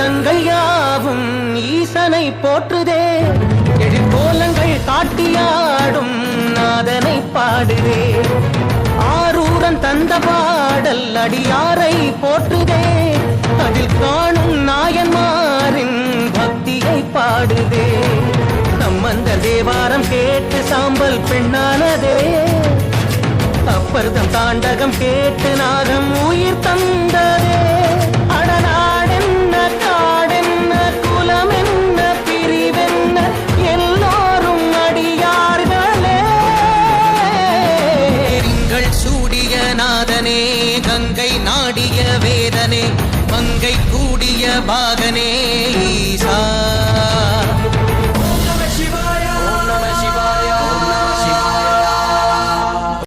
வேதங்கள் யாவும் ஈசனை போற்றுதே, எழிற்கோலங்கள் காட்டியாடும் நாதனை பாடுதே. ஆரூரன் தந்த பாடல் அடியாரை போற்றுதே, அதில் காணும் நாயன்மாரின் பக்தியை பாடுதே. சம்பந்த தேவாரம் கேட்டு சாம்பல் பெண்ணானதே, அப்பர்தம் தாண்டகம் கேட்டு நாகம் உயிர் தந்ததே. அடநாடென்ன காடென்ன குலம் என்ன பிரிவென்ன எல்லோரும் அடியார்களே. திங்கள் சூடிய நாதனே, கங்கை நாடிய வேதனே, மங்கை கூடிய பாகனே,